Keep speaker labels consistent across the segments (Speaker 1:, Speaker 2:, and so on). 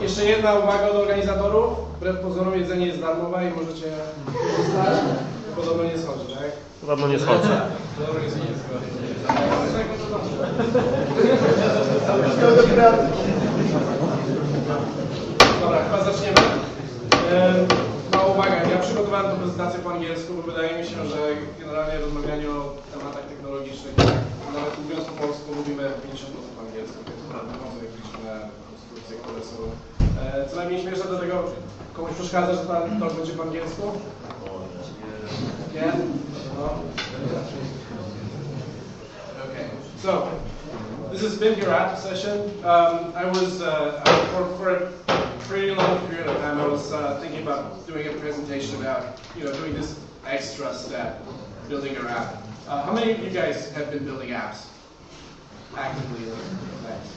Speaker 1: Jeszcze jedna uwaga od organizatorów. Wbrew pozorom jedzenie jest darmowe i możecie korzystać. Podobno nie schodzi, tak?
Speaker 2: Podobno nie schodzi.
Speaker 1: Podobno nie schodzi. Dobra, chyba zaczniemy. Mała uwaga, ja przygotowałem tę prezentację po angielsku, bo wydaje mi się, że generalnie rozmawianie o tematach technologicznych, nawet mówiąc po polsku, mówimy 50% po angielsku, więc mamy jakieś konstrukcje, które są co najmniej śmieszne. Do tego komuś przeszkadza, że to będzie po angielsku? Nie? No. Okay, so this has been your app session. I was for a pretty long period of time I was thinking about doing a presentation about doing this extra step, building your app. How many of you guys have been building apps actively? Thanks.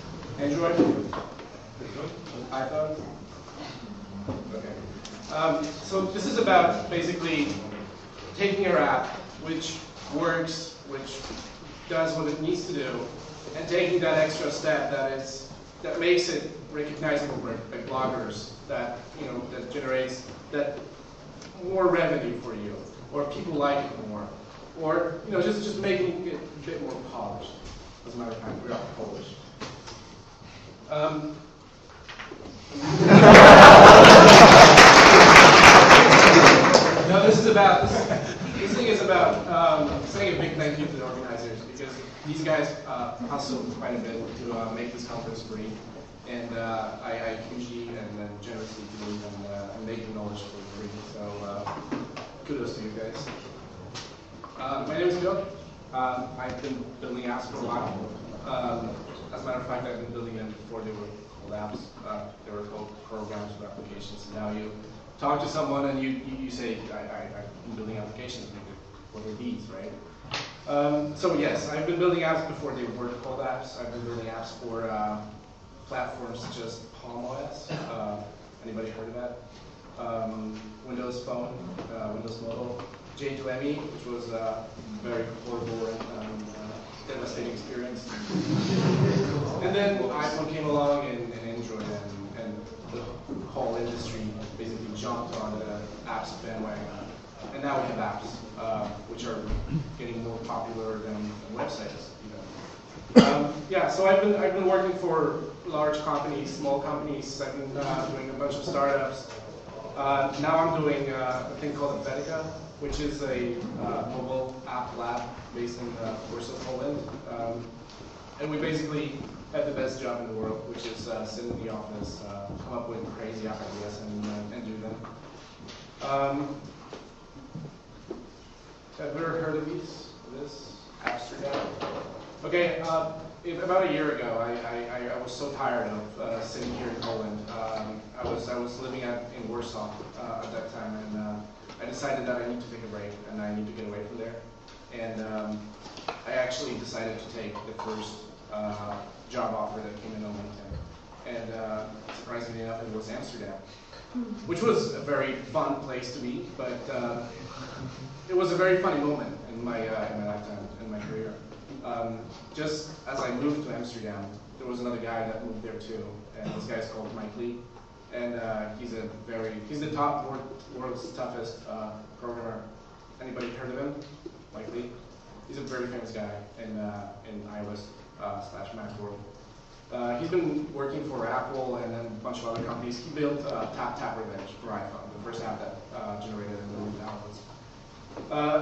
Speaker 1: Android? iPhone? Okay. So this is about basically taking your app, which works, which does what it needs to do, and taking that extra step that makes it recognizable by bloggers, that that generates that more revenue for you, or people like it more, or just making it a bit more polished. As a matter of fact, we are Polish. No, this thing is about saying a big thank you to the organizers, because these guys hustled quite a bit to make this conference free, and I hugely and generously believe in making knowledge for free. So kudos to you guys. My name is Piotr. I've been building apps for a while. As a matter of fact, I've been building them before they were called apps. They were called programs or applications. And now you talk to someone and you say, I've been building applications. What are these, right? So yes, I've been building apps before they were called apps. I've been building apps for platforms such as Palm OS. Anybody heard of that? Windows Phone, Windows Mobile. J2ME, which was a very horrible and devastating experience. And then iPhone came along and Android, and the whole industry basically jumped on the apps bandwagon. And now we have apps, which are getting more popular than websites even. Yeah, so I've been working for large companies, small companies. I've been doing a bunch of startups. Now I'm doing a thing called Vetica, which is a mobile app lab based in Warsaw, Poland. And we basically have the best job in the world, which is sit in the office, come up with crazy app ideas and do them. Have you ever heard of this? Amsterdam? Okay, about a year ago, I was so tired of sitting here in Poland. I was living in Warsaw at that time, and I decided that I need to take a break and I need to get away from there. And I actually decided to take the first job offer that came in on LinkedIn. And surprisingly enough, it was Amsterdam, which was a very fun place to be, but it was a very funny moment in my lifetime, in my career. Just as I moved to Amsterdam, there was another guy that moved there too, and this guy's called Mike Lee. And he's the top world's toughest programmer. Anybody heard of him? Mike Lee? He's a very famous guy in iOS /Mac world. He's been working for Apple and then a bunch of other companies. He built Tap Revenge for iPhone, the first app that generated a million downloads.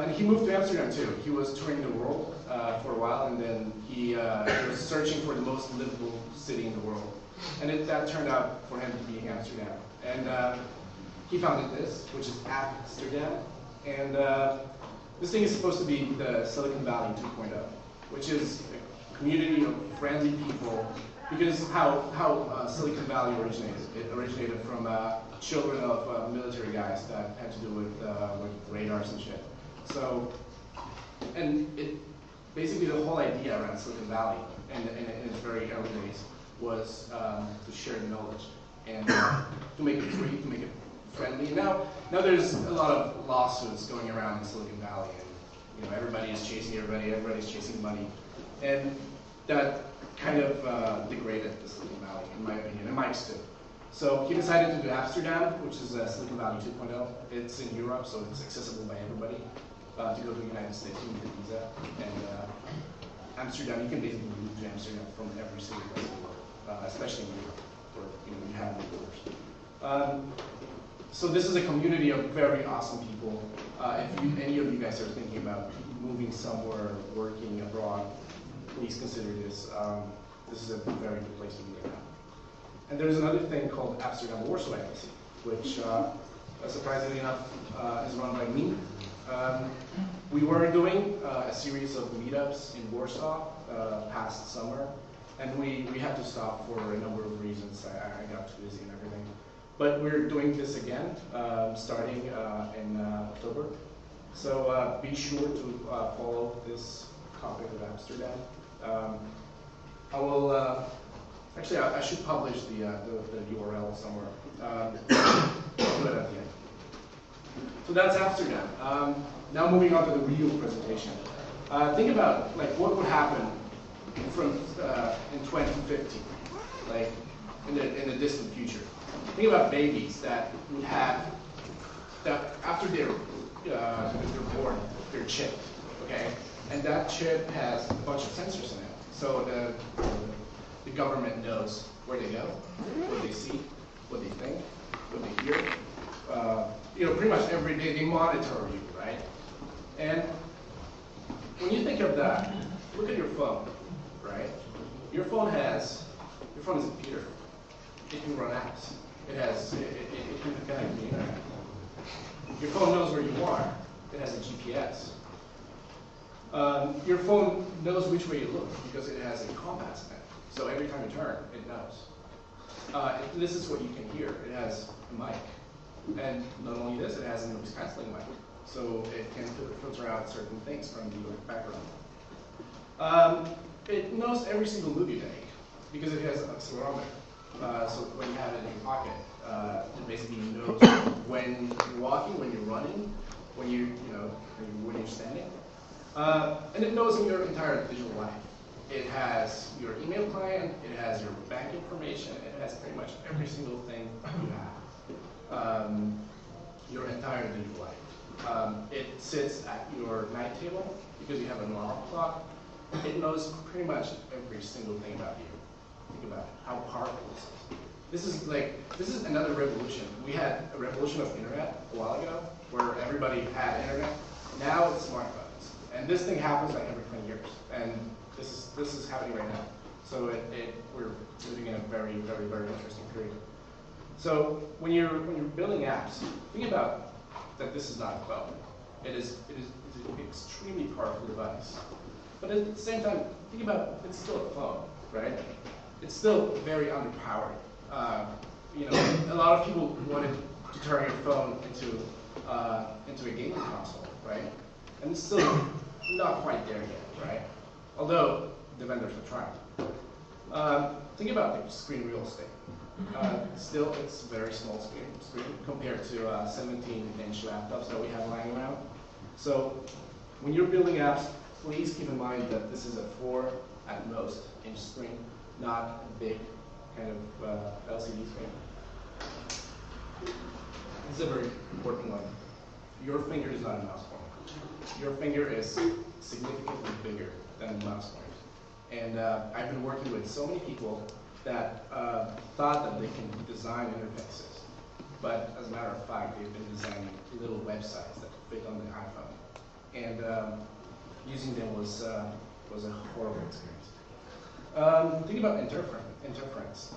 Speaker 1: And he moved to Amsterdam too. He was touring the world for a while, and then he was searching for the most livable city in the world. And that turned out for him to be Amsterdam. And he founded this, which is Amsterdam. And this thing is supposed to be the Silicon Valley 2.0, which is a community of friendly people. Because how Silicon Valley originated, it originated from children of military guys that had to do with radars and shit. So, and basically the whole idea around Silicon Valley and in its very early days was to share the knowledge and to make it free, to make it friendly. Now there's a lot of lawsuits going around in Silicon Valley, and everybody is chasing everybody, everybody's chasing money, and that kind of degraded the Silicon Valley, in my opinion, and Mike's too. So he decided to do Amsterdam, which is Silicon Valley 2.0. It's in Europe, so it's accessible by everybody. To go to the United States, you need a visa. And Amsterdam, you can basically move to Amsterdam from every single place in the world, especially in Europe, where you have no borders. So this is a community of very awesome people. If any of you guys are thinking about moving somewhere, working abroad, please consider this. This is a very good place to be right now. And there's another thing called Amsterdam Warsaw Embassy, which, surprisingly enough, is run by me. We were doing a series of meetups in Warsaw past summer, and we had to stop for a number of reasons. I got too busy and everything. But we're doing this again, starting in October. So be sure to follow this topic of Amsterdam. I will, actually I should publish the URL somewhere. I'll do it at the end. So that's Amsterdam. Now moving on to the real presentation. Think about what would happen from in 2050, like in the distant future. Think about babies that would have after they're born, they're chipped, okay, and that chip has a bunch of sensors in it. So the government knows where they go, what they see, what they think, what they hear. Pretty much every day they monitor you, right? And when you think of that, look at your phone, right? Your phone is a computer. It can run apps. It can connect to the internet. Your phone knows where you are. It has a GPS. Your phone knows which way you look because it has a compass in it. So every time you turn, it knows. This is what you can hear. It has a mic. And not only this, it has a noise canceling mic. So it can filter out certain things from the background. It knows every single move you make because it has an accelerometer. So when you have it in your pocket, it basically knows when you're walking, when you're running, when you're standing. And it knows your entire digital life. It has your email client, it has your bank information, it has pretty much every single thing you have. Your entire digital life. It sits at your night table because you have an alarm clock. It knows pretty much every single thing about you. Think about it, how powerful this is. This is another revolution. We had a revolution of internet a while ago where everybody had internet. Now it's smartphones. And this thing happens like every 20 years. And this is happening right now. So we're living in a very, very, very interesting period. So when you're building apps, think about that this is not a phone. It's an extremely powerful device. But at the same time, think about it's still a phone, right? It's still very underpowered. A lot of people wanted to turn your phone into a gaming console, right? And it's still not quite there yet, right? Although the vendors are trying. Think about the screen real estate. Still, it's a very small screen compared to 17-inch laptops that we have lying around. So when you're building apps, please keep in mind that this is a 4 at most inch screen, not a big kind of LCD screen. This is a very important one. Your finger is not a mouse pointer. Your finger is significantly bigger than a mouse pointer. And I've been working with so many people that thought that they can design interfaces. But as a matter of fact, they've been designing little websites that fit on the iPhone. And using them was a horrible experience. Think about interference.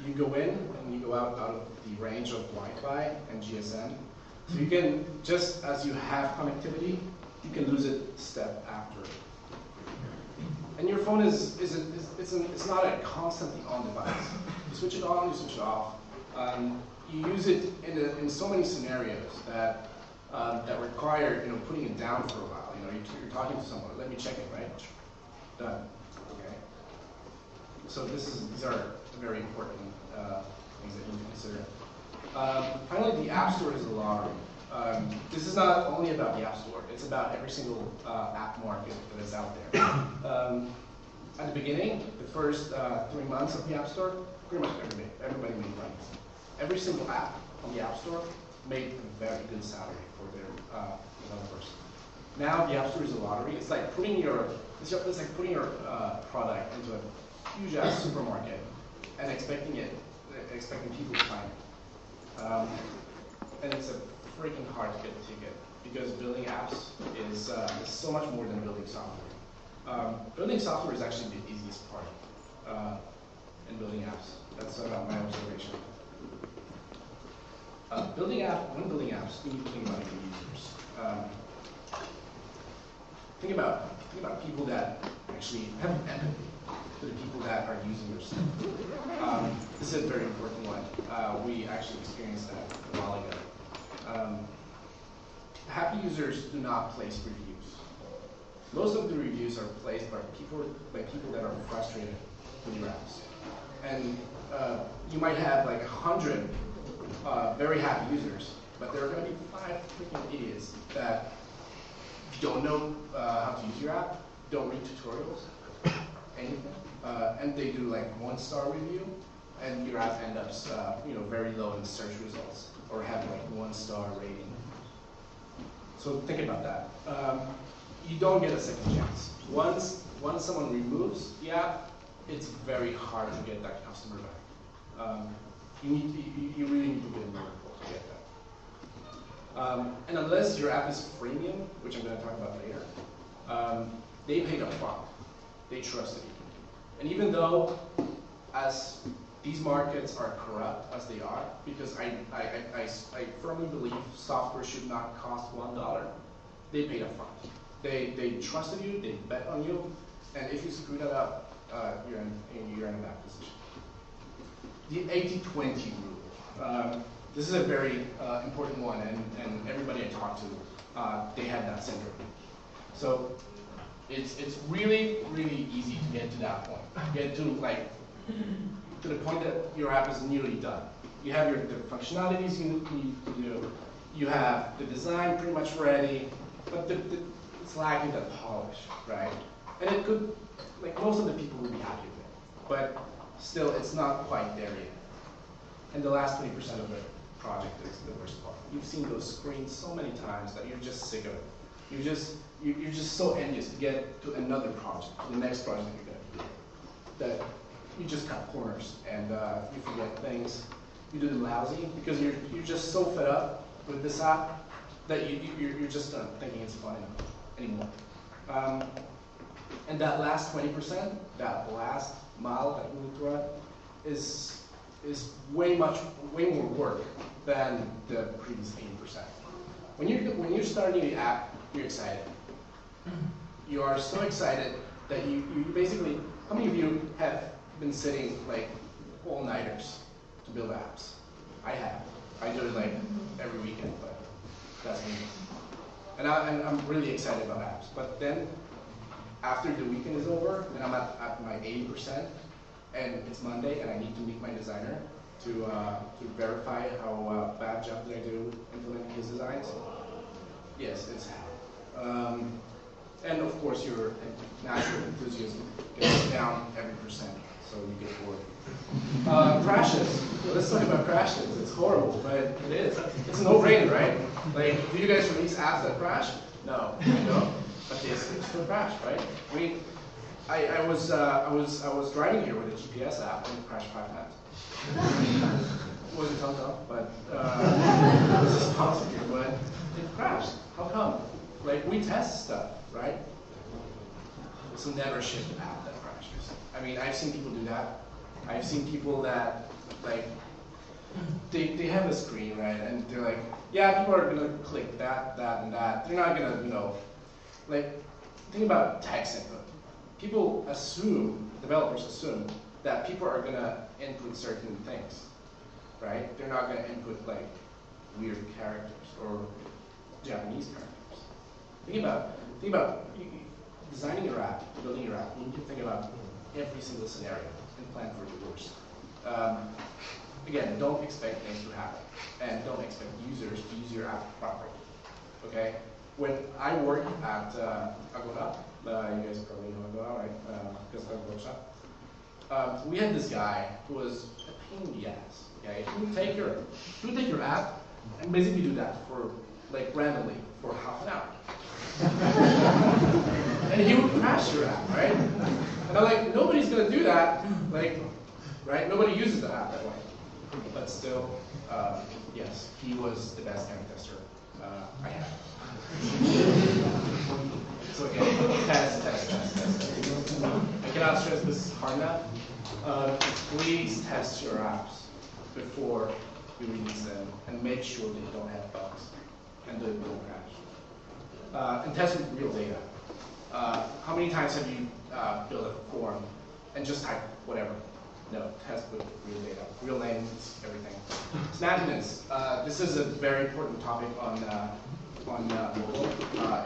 Speaker 1: You go in and you go out of the range of Wi-Fi and GSM. So you can, just as you have connectivity, you can lose it step after. And your phone it's not a constantly on device. You switch it on, you switch it off. You use it in so many scenarios that require putting it down for a while. You're talking to someone. Let me check it, right? Done. Okay. So these are very important things that you need to consider. Finally, the App Store is a lottery. This is not only about the App Store. It's about every single app market that is out there. At the beginning, the first 3 months of the App Store, pretty much everybody made money. Every single app on the App Store made a very good salary for their developers. Now the App Store is a lottery. It's like putting your product into a huge ass supermarket and expecting people to find it. And it's a freaking hard to get a ticket because building apps is so much more than building software. Building software is actually the easiest part in building apps. That's my observation. When building apps, you need to think about your users. Think about people that actually have empathy to the people that are using your stuff. This is a very important one. We actually experienced that a while ago. Happy users do not place reviews. Most of the reviews are placed by people that are frustrated with your apps. And you might have like 100 very happy users, but there are going to be 5 freaking idiots that don't know how to use your app, don't read tutorials, anything, and they do like 1-star review, and your app ends up very low in search results, or have like 1-star rating. So think about that. You don't get a second chance. Once someone removes the app, it's very hard to get that customer back. You really need to be a miracle to get that. And unless your app is freemium, which I'm going to talk about later, they paid up front. They trusted you. And even though, as these markets are corrupt as they are, because I firmly believe software should not cost $1, they paid up front. They trusted you, they bet on you, and if you screw that up, you're in a bad position. The 80-20 rule. This is a very important one, and everybody I talk to, they have that syndrome. So it's really, really easy to get to that point. Get to the point that your app is nearly done. You have the functionalities you need to do. You have the design pretty much ready, but it's lacking that polish, right? And it could, most of the people would be happy with it, but still, it's not quite there yet. And the last 20% of the project is the worst part. You've seen those screens so many times that you're just sick of it. You're just so envious to get to another project, to the next project you're going to do, that you just cut corners and you forget things. You do them lousy because you're just so fed up with this app that you're just not thinking it's fun anymore. And that last 20%, that last mile that you need to run, is way more work than the previous 80%. When you're starting the app, you're excited. You are so excited that you basically, how many of you have been sitting all-nighters to build apps? I have. I do it every weekend, but that's me. And I'm really excited about apps. But then, after the weekend is over, and I'm at my 80%, and it's Monday, and I need to meet my designer to verify how bad job did I do implementing his designs. Yes, it's hell. And of course, your natural enthusiasm gets down every percent, so you get bored. Crashes. Let's talk about crashes. It's horrible, but it is. It's a no-brainer, right? Do you guys release apps that crash? No, you don't. But they still crash, right? I was driving here with a GPS app and it crashed 5 times. It wasn't TomTom, but it was just possible, but it crashed. How come? Like, we test stuff, right? So never ship an app that crashes. I mean, I've seen people do that. I've seen people that, like, they have a screen, right? And they're like, yeah, people are gonna click that, that, and that. They're not gonna, you know, like, think about text input. People assume, developers assume, that people are gonna input certain things, right? They're not gonna input, like, weird characters or Japanese characters. Think about designing your app, building your app. You need to think about every single scenario and plan for the worst. Again, don't expect things to happen, and don't expect users to use your app properly. Okay? When I worked at Agora, you guys probably know Agora, right? Because of the workshop. We had this guy who was a pain in the ass. Okay? He would take your app and basically do that for, like, randomly for half an hour. And he would crash your app, right? And I'm like, nobody's gonna do that, like, right? Nobody uses the app that way. But still, yes, he was the best game tester I had. So again, test. I cannot stress this hard enough. Please test your apps before you release them and make sure they don't have bugs and they don't crash. And test with real data. How many times have you built a form and just type whatever? No, test with real data. Real names, everything. Snappiness. This is a very important topic on mobile.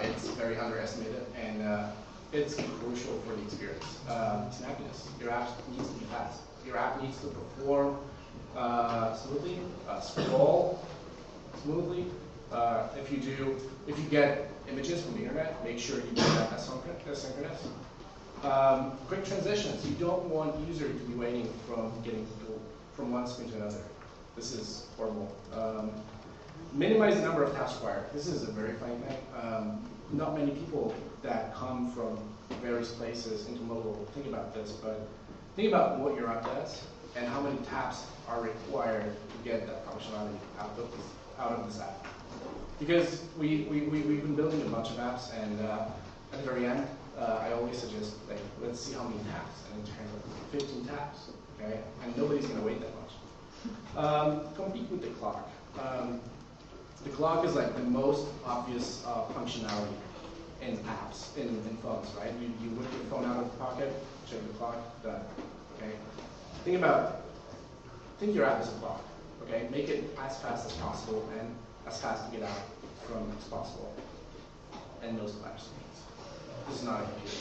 Speaker 1: It's very underestimated, and it's crucial for the experience. Snappiness. Your app needs to be fast. Your app needs to perform smoothly, scroll smoothly. If you get images from the internet, make sure you do that asynchronous. Quick transitions. You don't want user to be waiting from one screen to another. This is horrible. Minimize the number of task required. This is a very funny thing. Not many people that come from various places into mobile think about this, but think about what your app does and how many taps are required to get that functionality out of this app. Because we've been building a bunch of apps, and at the very end, I always suggest, like, let's see how many taps, and it turns out 15 taps, okay? And nobody's gonna wait that much. Compete with the clock. The clock is like the most obvious functionality in apps, in phones, right? You whip your phone out of the pocket, check the clock, done, okay? Think your app is a clock, okay? Make it as fast as possible and as fast to get out from as possible. And no splash screens. This is not a computer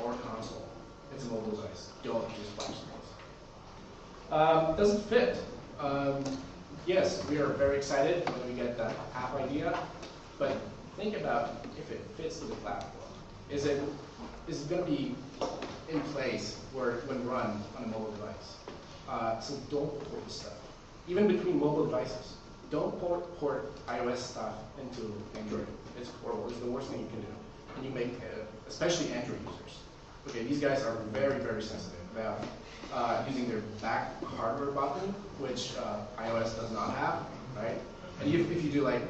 Speaker 1: or a console. It's a mobile device. Don't use splash screens. Does it fit? Yes, we are very excited when we get that app idea, but think about if it fits to the platform. Is it going to be in place when run on a mobile device? So don't port the stuff. Even between mobile devices, don't port iOS stuff into Android. It's horrible. It's the worst thing you can do. And you make, especially Android users. Okay, these guys are very, very sensitive about using their back hardware button, which iOS does not have, right? And if you do like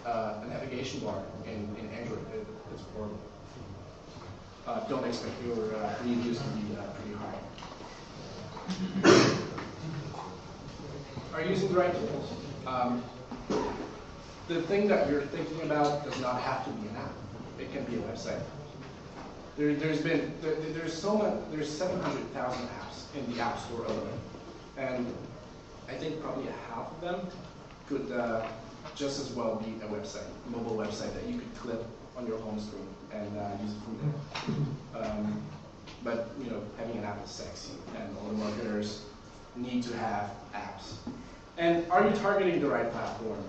Speaker 1: a navigation bar in Android, it's horrible. Don't expect your reviews to be pretty high. Are you using the right tools? The thing that you're thinking about does not have to be an app. It can be a website. There's 700,000 apps in the App Store alone, and I think probably half of them could just as well be a website, a mobile website that you could clip on your home screen and use it from there. But you know, having an app is sexy, and all the marketers need to have apps. And are you targeting the right platform?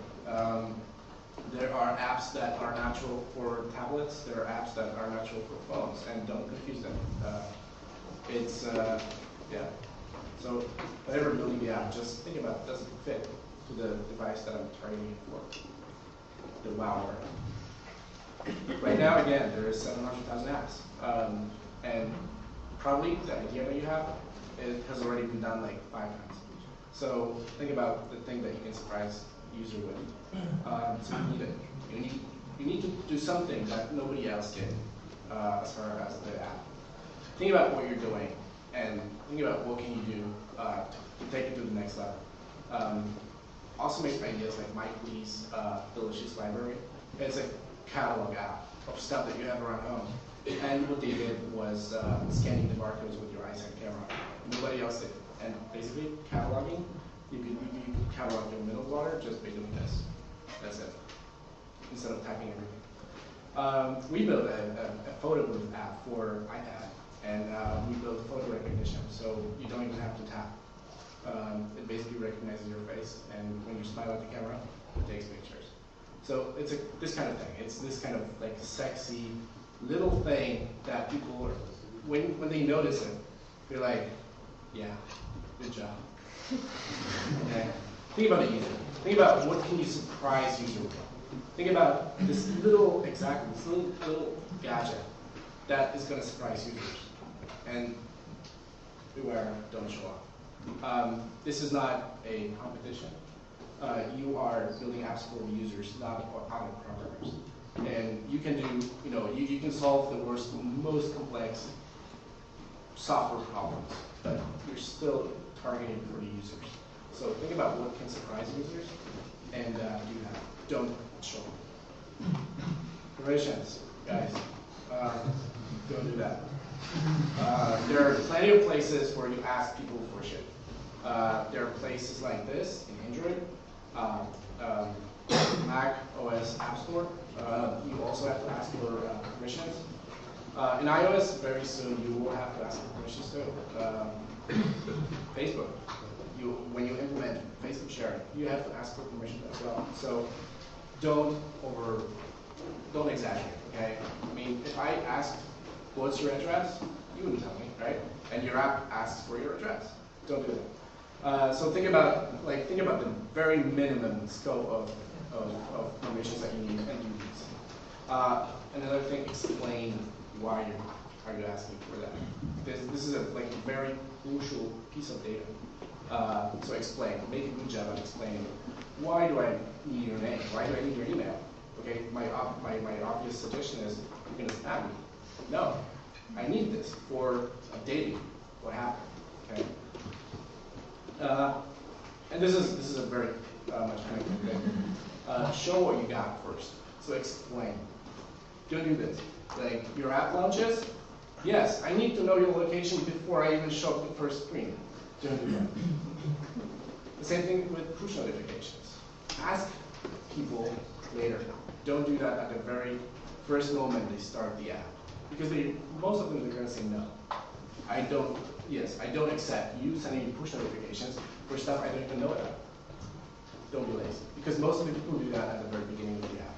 Speaker 1: There are apps that are natural for tablets. There are apps that are natural for phones, and don't confuse them. Yeah. So whenever building the app, just think about, does it fit to the device that I'm targeting it for? The wow word. Right now, again, there is 700,000 apps, and probably the idea that you have, it has already been done like 5 times. So think about the thing that you can surprise user with. So you need to do something that nobody else did as far as the app. Think about what you're doing and think about what can you do to take it to the next level. Also make ideas like Mike Lee's Delicious Library. It's a catalog app of stuff that you have around home. And what they did was scanning the barcodes with your iSight camera. Nobody else did. And basically, cataloging, you could catalog your middle water just by doing this. That's it. Instead of typing everything. We built a photo booth app for iPad, and we built photo recognition, so you don't even have to tap. It basically recognizes your face, and when you smile at the camera, it takes pictures. So it's this kind of thing. It's this kind of like sexy little thing that people, when they notice it, they're like, yeah, good job. Okay. Think about the user. Think about what can you surprise user with. Think about this little gadget that is going to surprise users. And beware, don't show up. This is not a competition. You are building apps for users, not other programmers. And you can do, you can solve the most complex software problems, but you're still targeting for the users. So think about what can surprise users and do that. Don't show up. Permissions, guys. Don't do that. There are plenty of places where you ask people for shit. There are places like this in Android, Mac OS App Store. You also have to ask for permissions. In iOS, very soon you will have to ask for permissions too. Facebook, when you implement Facebook sharing, you have to ask for permission as well. So don't exaggerate. Okay? I mean, if I asked, what's your address? You wouldn't tell me, right? And your app asks for your address. Don't do that. So think about the very minimum scope of permissions that you need and do these. Another thing, explain why are you asking for that. This is a very crucial piece of data. So explain. Make a good job of explaining. Why do I need your name? Why do I need your email? Okay, my obvious suggestion is you're going to spam me. No, I need this for updating what happened. Okay. And this is a very much connected thing. Show what you got first. So explain. Don't do this. Like your app launches. Yes, I need to know your location before I even show up the first screen. Don't do that. The same thing with push notifications. Ask people later. Don't do that at the very first moment they start the app. Because most of them are going to say no. I don't accept you sending me push notifications for stuff I don't even know about. Don't be lazy. Because most of the people do that at the very beginning of the app.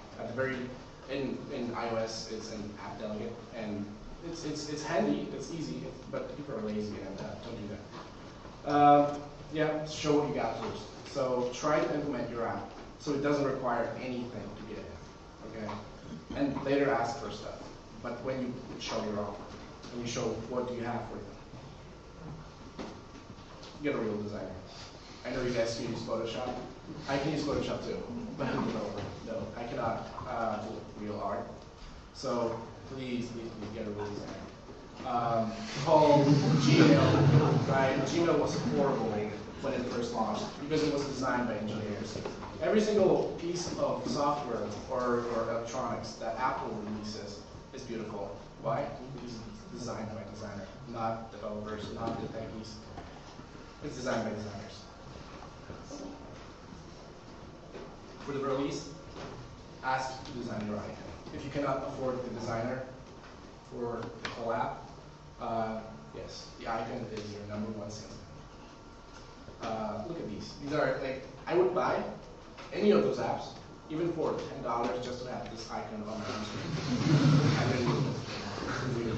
Speaker 1: In iOS, it's an app delegate, and it's handy, it's easy, but people are lazy and don't do that. Yeah, show what you got first. So try to implement your app so it doesn't require anything to get in, okay? And later ask for stuff. But when you show your offer, when you show what do you have for them, get a real designer. I know you guys can use Photoshop. I can use Photoshop too, but no, I cannot do real art. So please get a real designer. Call Gmail, right? Gmail was horrible when it first launched because it was designed by engineers. Every single piece of software or electronics that Apple releases is beautiful. Why? Because it's designed by a designer, not developers, not the techies. It's designed by designers. For the release, ask to design your icon. If you cannot afford the designer for the whole app, yes, the icon is your #1 sales. Look at these. These are I would buy any of those apps, even for $10, just to have this icon on my screen.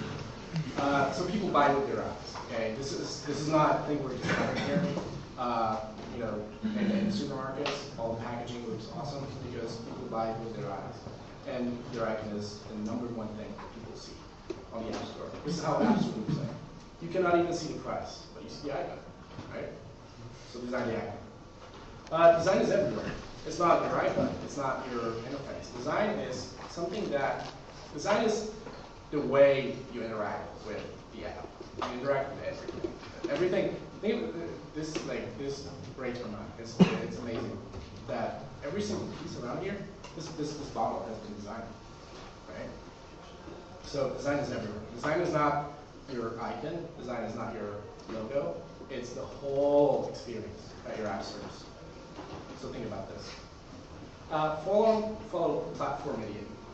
Speaker 1: So people buy with their apps. Okay, this is not a thing we're discovering here. In supermarkets, all the packaging looks awesome because people buy with their eyes. And their icon is the #1 thing that people see on the App Store. This is how apps look like. You cannot even see the price, but you see the icon, right? So design the icon. Design is everywhere. It's not your icon. It's not your interface. Design is something that, design is the way you interact with the app. You interact with everything. Everything. This breaks my mind. It's amazing that every single piece around here, this bottle has been designed, right? So design is everywhere. Design is not your icon. Design is not your logo. It's the whole experience that your app serves. So think about this. Follow platform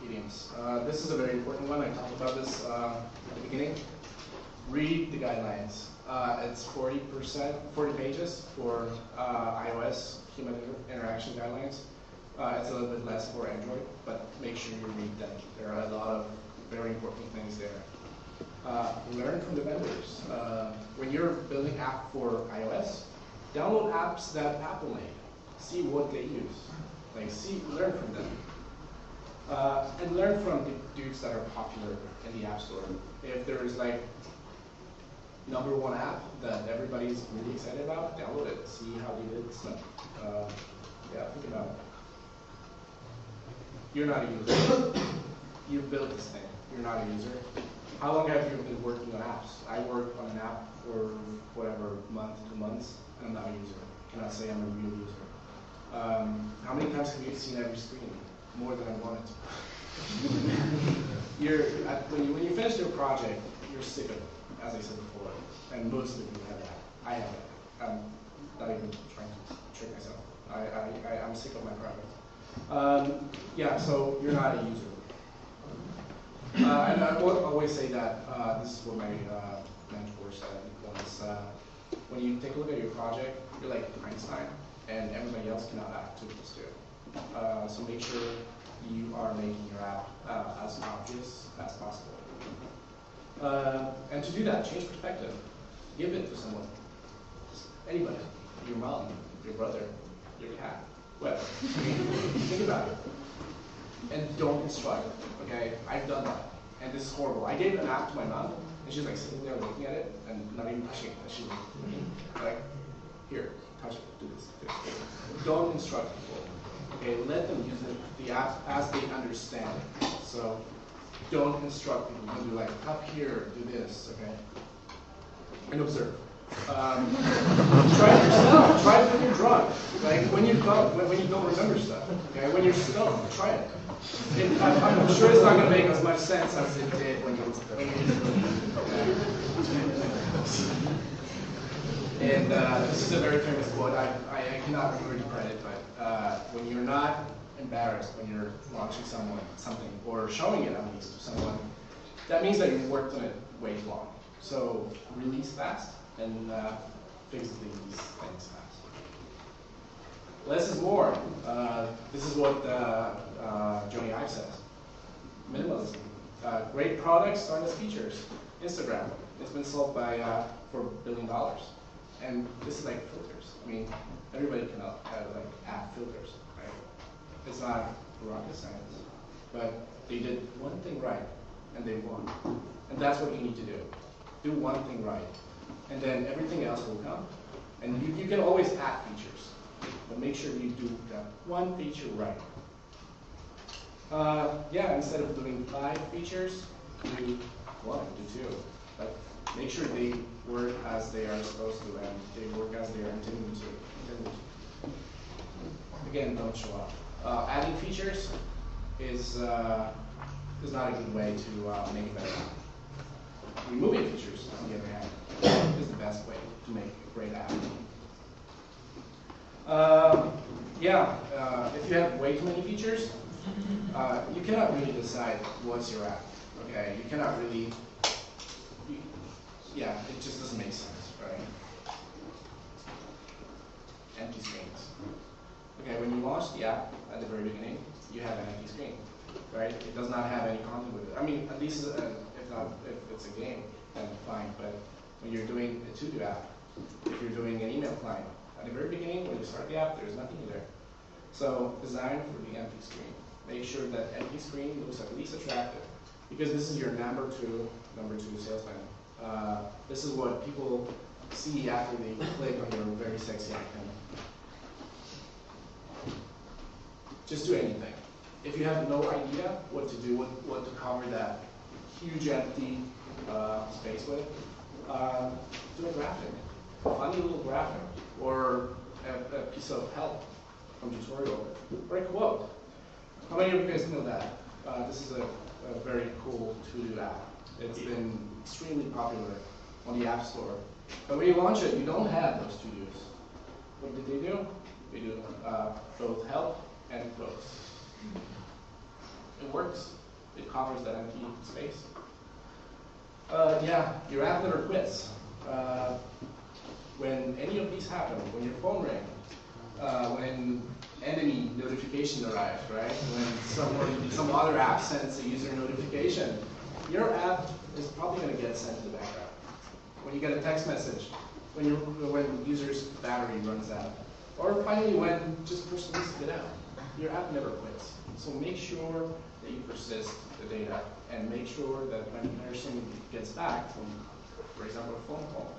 Speaker 1: idioms. This is a very important one. I talked about this at the beginning. Read the guidelines. It's 40 pages for iOS human interaction guidelines. It's a little bit less for Android, but make sure you read them. There are a lot of very important things there. Learn from the vendors. When you're building app for iOS, download apps that Apple made. See what they use. Learn from them. And learn from the dudes that are popular in the App Store. If there is #1 app that everybody's really excited about, download it. See how they did stuff. Yeah, think about it. You're not a user. You built this thing. You're not a user. How long have you been working on apps? I work on an app for whatever, month, 2 months, and I'm not a user. I cannot say I'm a real user. How many times have you seen every screen? More than I wanted to. When you finish your project, you're sick of it, as I said before. And most of you have that. I have that. I'm not even trying to trick myself. I'm sick of my project. Yeah, so you're not a user. And I will always say that this is what my mentor said once. When you take a look at your project, you're like Einstein, and everybody else cannot act to this too. So make sure you are making your app as obvious as possible. And to do that, change perspective. Give it to someone. Just anybody. Your mom, your brother, your cat, whatever. Think about it. And don't instruct, okay? I've done that, and this is horrible. I gave an app to my mom, and she's like sitting there looking at it, and not even touching it. She's like, here, touch it, do this, do this. Don't instruct people, okay? Let them use the app as they understand it. So don't instruct people. Don't be like, up here, do this, okay? And observe. Try it yourself. Try it when you're drunk. Like when you don't remember stuff. Okay, when you're stoned, try it. I'm sure it's not going to make as much sense as it did when you And this is a very famous quote. I cannot remember the credit, but when you're not embarrassed when you're launching something or showing it at least to someone, that means that you've worked on it way too long. So release fast and physically release things fast. Less is more. This is what Joni Ive says. Minimalism. Great products start as features. Instagram. It's been sold by for $1 billion. And this is like filters. I mean, everybody can add filters, right? It's not rocket science, but they did one thing right, and they won. And that's what you need to do. Do one thing right, and then everything else will come. And you can always add features, but make sure you do that one feature right. Yeah, instead of doing 5 features, do 1, do 2. But make sure they work as they are supposed to, and they work as they are intended to. Again, don't show up. Adding features is not a good way to make it better. Removing features, on the other hand, is the best way to make a great app. If you have way too many features, you cannot really decide what's your app. Okay, you cannot really. It just doesn't make sense, right? Empty screens. Okay, when you launch the app at the very beginning, you have an empty screen, right? It does not have any content with it. I mean, at least if it's a game, then fine. But when you're doing a to-do app, if you're doing an email client, at the very beginning, when you start the app, there's nothing there. So design for the empty screen. Make sure that empty screen looks at least attractive, because this is your number two salesman. This is what people see after they click on your very sexy icon. Just do anything. If you have no idea what to do, what to cover that huge empty space with, do a graphic, funny little graphic, or a piece of help from tutorial, or a quote. How many of you guys know that? This is a very cool to-do app. It's been extremely popular on the App Store. But when you launch it, you don't have those to-dos. What did they do? They do both help and quotes. It works. It covers that empty space. Yeah, your app never quits. When any of these happen, when your phone rings, when enemy notification arrives, right? When some other app sends a user notification, your app is probably going to get sent to the background. When you get a text message, when user's battery runs out, or finally when just person needs to get out, your app never quits. So make sure that you persist the data, and make sure that when a person gets back from, for example, a phone call,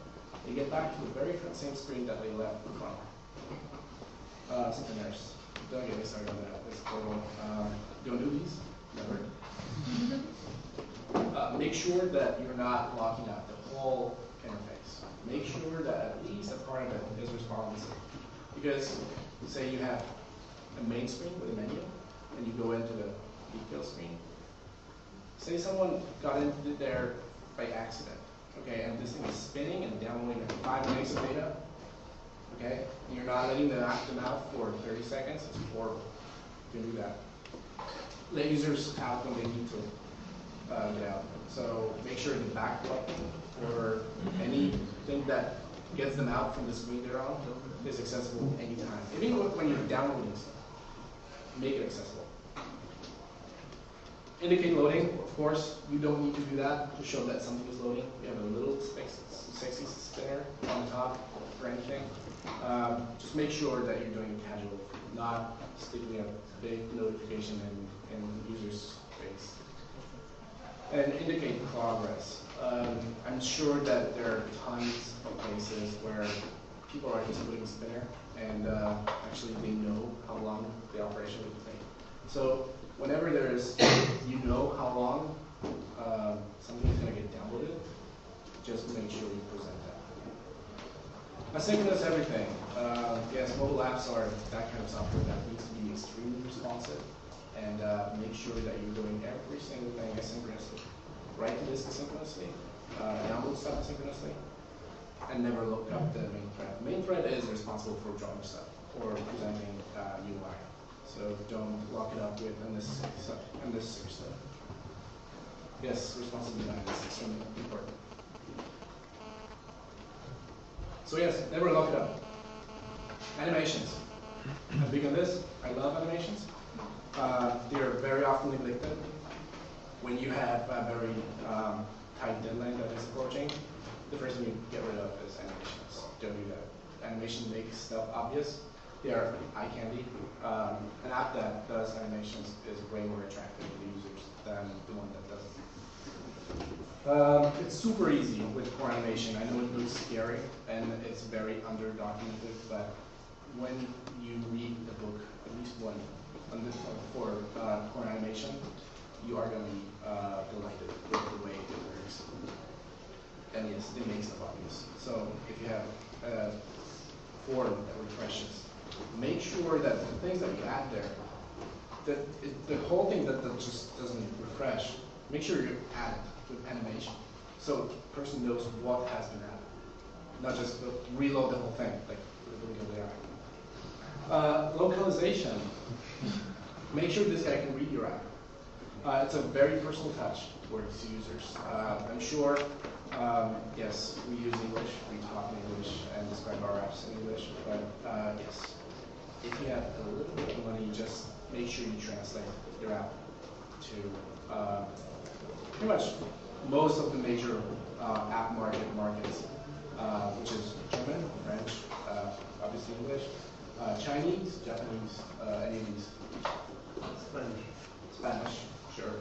Speaker 1: they get back to the very same screen that they left from. Something else. Don't get me started on that. It's horrible. Don't do these. Never. Make sure that you're not locking out the whole interface. Make sure that at least a part of it is responsive. Because say you have a main screen with a menu, and you go into the detail screen. Say someone got into there by accident, okay, and this thing is spinning and downloading 5 megs of data, okay, and you're not letting them out for 30 seconds, it's horrible. You can do that. Let users out when they need to get out. So make sure the back button or anything that gets them out from the screen they're on is accessible anytime. Even when you're downloading stuff, make it accessible. Indicate loading, of course, you don't need to do that to show that something is loading. You have a little sexy spinner on the top for anything. Just make sure that you're doing it casual, not sticking a big notification in user's face. And indicate progress. I'm sure that there are tons of places where people are just putting a spinner and actually they know how long the operation would take. So whenever you know how long something is going to get downloaded, just make sure you present that. Asynchronous everything. Yes, mobile apps are that kind of software that needs to be extremely responsive, and make sure that you're doing every single thing asynchronously. Write the disk asynchronously, download stuff asynchronously, and never look up the main thread. The main thread is responsible for drawing stuff or presenting UI. So don't lock it up with unnecessary stuff. Yes, responsive design is extremely important. So yes, never lock it up. Animations. I'm big on this. I love animations. They are very often neglected. When you have a very tight deadline that is approaching, the first thing you get rid of is animations. Don't do that. Animation makes stuff obvious. They are eye candy. An app that does animations is way more attractive to users than the one that doesn't. It's super easy with core animation. I know it looks scary and it's very under-documented, but when you read the book, at least one, for core animation, you are going to be delighted with the way it works. And yes, it makes stuff obvious. So if you have a form that refreshes, make sure that the things that you add there, the whole thing that just doesn't refresh, make sure you add it with animation, so the person knows what has been added, not just reload the whole thing like the AI. Localization. Make sure this guy can read your app. It's a very personal touch towards users. I'm sure, yes, we use English, we talk in English and describe our apps in English, but yes, if you have a little bit of money, just make sure you translate your app to pretty much most of the major app markets, which is German, French, obviously English, Chinese, Japanese, any of these. Spanish, sure.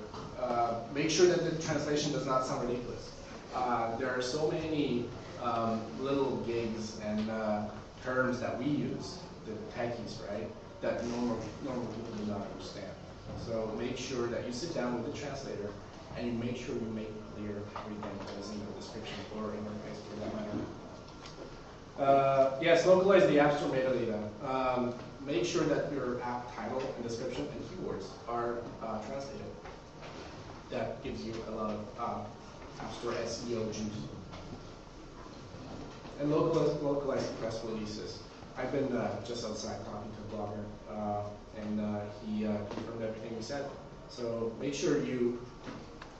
Speaker 1: Make sure that the translation does not sound ridiculous. there are so many little gigs and terms that we use, the techies, right, that normal people do not understand. So make sure that you sit down with the translator and you make sure you make clear everything that is in the description or interface for that matter. Yes, localize the App Store metadata. Make sure that your app title and description and keywords are translated. That gives you a lot of App Store SEO juice. And localize press releases. I've been just outside talking to a blogger, and he confirmed everything we said. So make sure you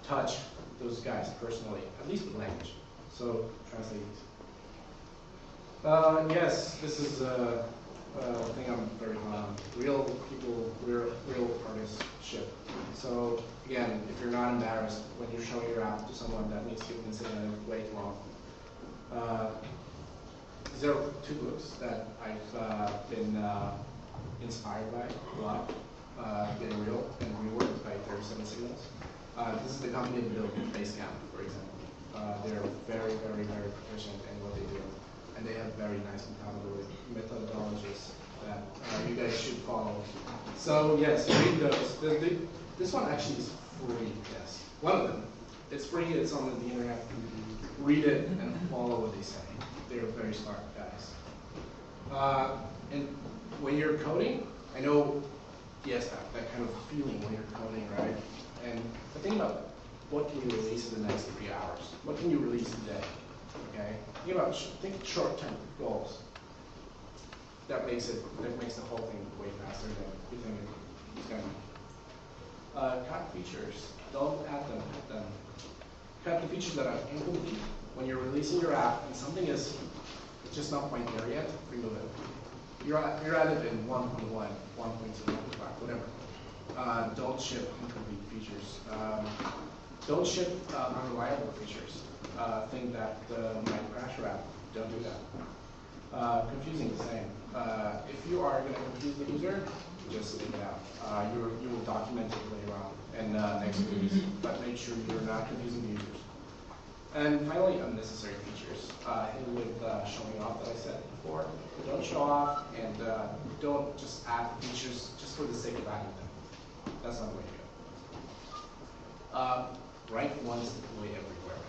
Speaker 1: touch those guys personally, at least with language. So translate these. Yes, this is a thing I'm very hot on. Real people, real artists ship. So again, if you're not embarrassed when you're showing your app to someone that needs to consider it way too long. These are two books that I've been inspired by a lot. Getting Real and Reworked by 37 Signals. This is the company that built Basecamp, for example. They're very proficient in what they do. And they have very nice methodologies that you guys should follow. So yes, read those. This one actually is free, yes. One of them. It's free, it's on the internet. Read it and follow what they say. They're very smart guys. And when you're coding, I know, yes, that kind of feeling when you're coding, right? And but think about what can you release in the next 3 hours? What can you release today? Okay? Think short-term goals. That makes the whole thing way faster than you think it's going to. Cut features. Don't add them, cut them. Cut the features that are incomplete. When you're releasing your app and something is just not quite there yet, remove it. You're at it in 1.1, 1.2, 1.5, whatever. Don't ship incomplete features. Don't ship unreliable features. Think that might crash your app. Don't do that. Confusing the same. If you are going to confuse the user, just leave it out. You will document it later on and next release, but make sure you're not confusing the users. And finally, unnecessary features. Hit with showing off that I said before. Don't show off and don't just add features just for the sake of adding them. That's not the way to go. Write once, deploy everywhere.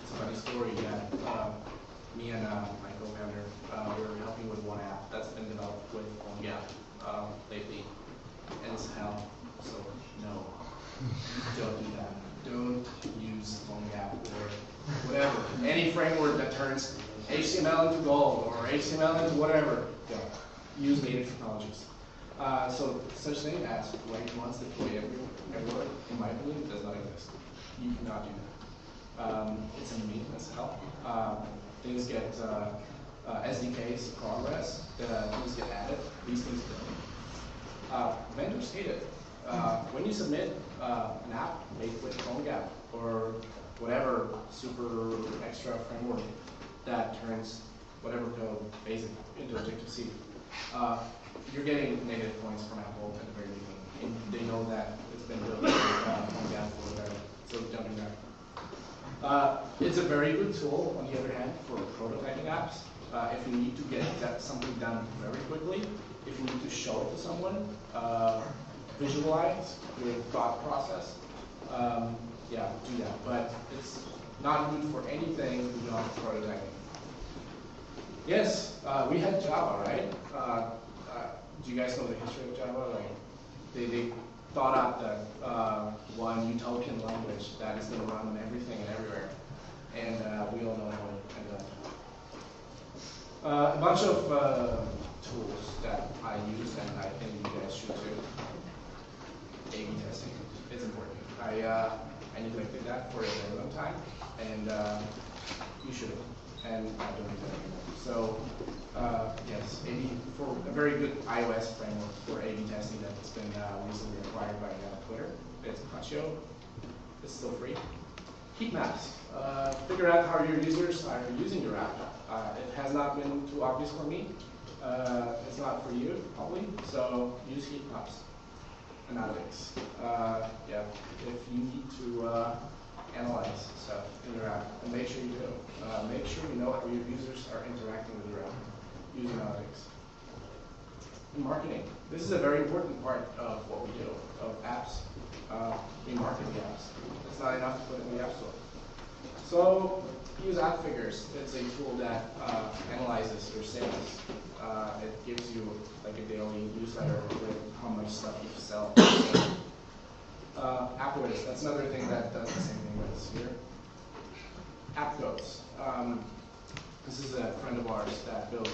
Speaker 1: It's a funny story that me and my co-founder were helping with one app that's been developed with PhoneGap lately, and it's hell. So no, don't do that. Don't use PhoneGap or whatever. Any framework that turns HTML into gold or HTML into whatever. Don't. Use native technologies. So such thing as write once, deploy everywhere, in my opinion, does not exist. You cannot do that. It's a maintenance hell. Things get SDKs progress, things get added, these things don't. Vendors hate it. When you submit an app made with PhoneGap or whatever super extra framework that turns whatever code basic into Objective-C, you're getting negative points from Apple at the very beginning. And they know that it's been built with PhoneGap or whatever, so don't do that. It's a very good tool, on the other hand, for prototyping apps. If you need to get something done very quickly, if you need to show it to someone, visualize your thought process, yeah, do that. But it's not good for anything beyond prototyping. Yes, we had Java, right? Do you guys know the history of Java? Like, they thought out that one utopian language that is going to run on everything and everywhere. And we all know how it ended up. A bunch of tools that I use, and I think you guys should too. A/B testing, it's important. I neglected that for a very long time, and you should, and I don't do that anymore. So yes, A/B for a very good iOS framework for A/B testing that's been recently acquired by Twitter. It's Patio. It's still free. Heat maps. Figure out how your users are using your app. It has not been too obvious for me. It's not for you, probably. So use heat maps. Analytics. Yeah, if you need to analyze stuff in your app, and make sure you do. Make sure you know how your users are interacting with your app using analytics. And marketing. This is a very important part of what we do, of apps. We market the apps. It's not enough to put it in the App Store. So use App Figures. It's a tool that analyzes your sales. It gives you like a daily newsletter with how much stuff you sell. AppWiz, that's another thing that does the same thing with us here. AppGoats. This is a friend of ours that built,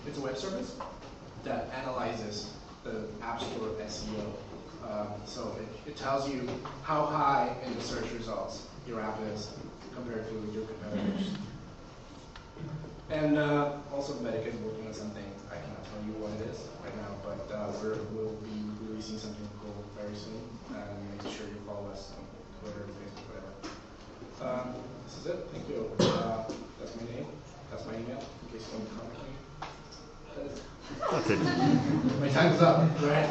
Speaker 1: it's a web service that analyzes the App Store SEO. So it tells you how high in the search results your app is compared to your competitors. And also Medic is working on something. I cannot tell you what it is right now, but we'll be releasing something cool very soon. And make sure you follow us on Twitter, Facebook, whatever. This is it. Thank you. That's my name. That's my email, in case you want to contact me.
Speaker 2: That's it.
Speaker 1: My time is up, right?